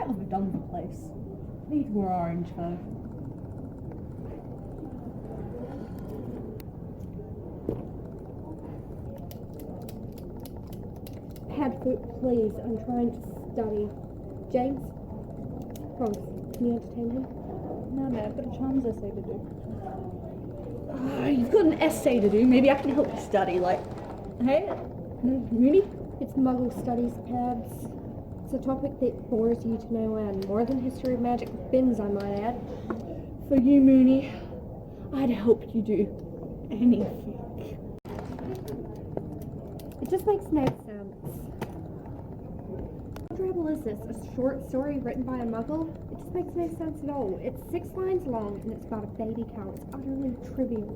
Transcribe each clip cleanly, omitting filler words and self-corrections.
Now we're done with the place. Need more orange though. Padfoot, please, I'm trying to study. James? Promise, can you entertain him? No, man, I've got a charms essay to do. You've got an essay to do, maybe I can help you study, like... Hey? Mooney? It's Muggle Studies, Pads. It's a topic that bores you to no end. More than history of magic with bins, I might add. For you, Mooney, I'd help you do anything. It just makes no sense. What rebel is this? A short story written by a Muggle? It just makes no sense at all. It's 6 lines long and it's about a baby cow. It's utterly trivial.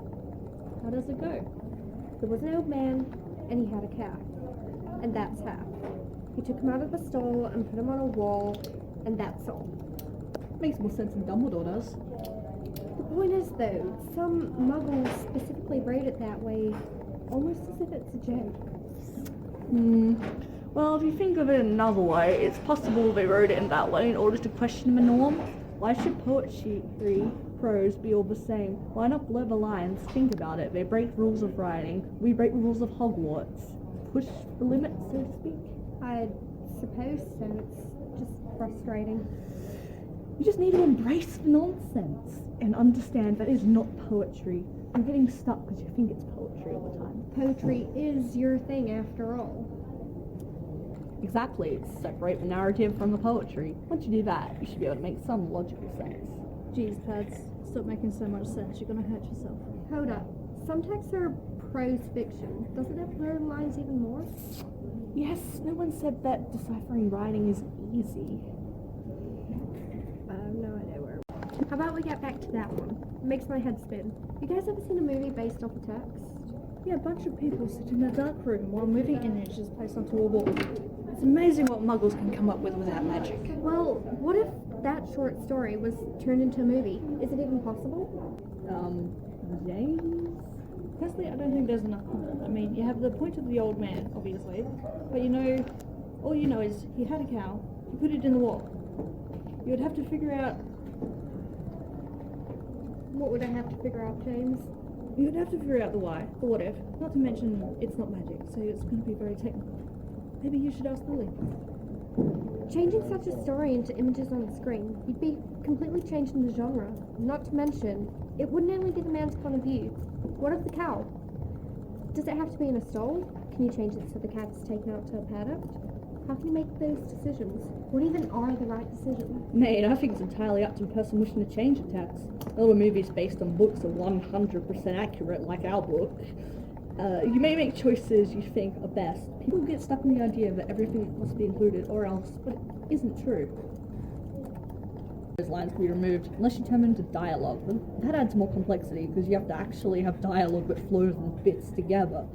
How does it go? There was an old man and he had a calf. And that's half. He took him out of the stall and put him on a wall, and that's all. Makes more sense than Dumbledore does. The point is, though, some Muggles specifically wrote it that way, almost as if it's a joke. Well, if you think of it another way, it's possible they wrote it in that way in order to question the norm. Why should poetry, prose be all the same? Why not blur the lines? Think about it. They break rules of writing. We break the rules of Hogwarts. Push the limits, so to speak. I suppose so. It's just frustrating. You just need to embrace the nonsense and understand that is not poetry. You're getting stuck because you think it's poetry all the time. Poetry is your thing, after all. Exactly. Separate the narrative from the poetry. Once you do that, you should be able to make some logical sense. Jeez, Pads, stop making so much sense. You're gonna hurt yourself. Hold up. Some texts are prose fiction. Doesn't that blur the lines even more? Yes, no one said that deciphering writing is easy. I have no idea where. How about we get back to that one? It makes my head spin. You guys ever seen a movie based off a text? Yeah, a bunch of people sit in a dark room while a moving image is placed onto a wall. It's amazing what Muggles can come up with without magic. Well, what if that short story was turned into a movie? Is it even possible? James? Personally, I don't think there's enough content. I mean, you have the point of the old man, obviously, but all you know is he had a cow, he put it in the wall. You would have to figure out... What would I have to figure out, James? You would have to figure out the why, the what if, not to mention it's not magic, so it's going to be very technical. Maybe you should ask Lily. Changing such a story into images on the screen, you'd be completely changing the genre. Not to mention, it wouldn't only be the man's point of view. What of the cow? Does it have to be in a stall? Can you change it so the cat is taken out to a paddock? How can you make those decisions? What even are the right decisions? Mate, I think it's entirely up to the person wishing to change the text. A lot of movies based on books are 100% accurate, like our book. You may make choices you think are best. People get stuck in the idea that everything must be included or else, but it isn't true. Those lines can be removed unless you turn them into dialogue. That adds more complexity because you have to actually have dialogue that flows and fits together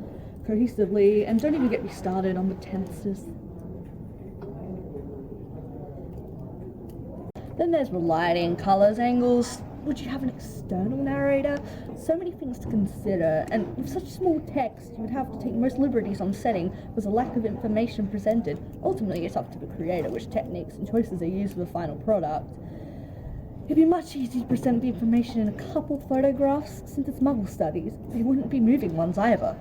cohesively, and don't even get me started on the tenses. Then there's the lighting, colours, angles. Would you have an external narrator? So many things to consider, and with such small text, you would have to take most liberties on setting with a lack of information presented. Ultimately, it's up to the creator which techniques and choices they use for the final product. It'd be much easier to present the information in a couple photographs, since it's Muggle studies. They wouldn't be moving ones either.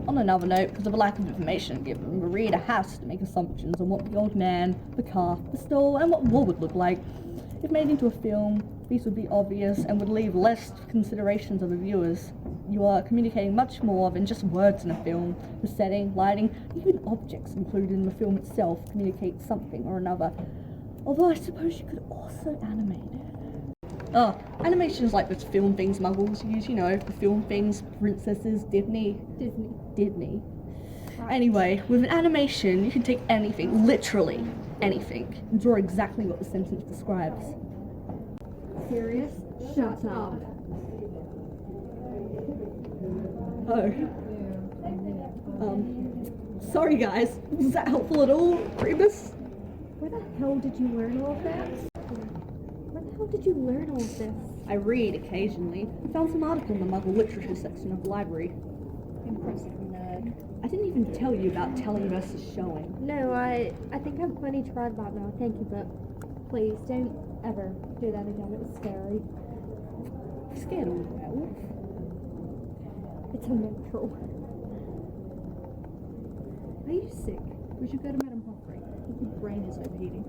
On another note, because of a lack of information given, the reader has to make assumptions on what the old man, the calf, the stall, and what war would look like. If made into a film, these would be obvious and would leave less considerations of the viewers. You are communicating much more than just words in a film. The setting, lighting, even objects included in the film itself communicate something or another. Although I suppose you could also animate it. Animation is like those film things Muggles use, the film things, princesses, Disney. Right. Anyway, with an animation, you can take anything, literally anything, and draw exactly what the sentence describes. Sirius, shut up. Sorry guys, was that helpful at all, Remus? Where the hell did you learn all of that? Where the hell did you learn all of this? I read occasionally. I found some article in the Muggle literature section of the library. Impressive nerd. bag. I didn't even tell you about telling versus showing. No, I think I've plenty tried that now, thank you, but please don't ever do that again. It was scary. Scared of a werewolf? It's unnatural. Are you sick? We should go to Madame Pomfrey. Your brain is overheating.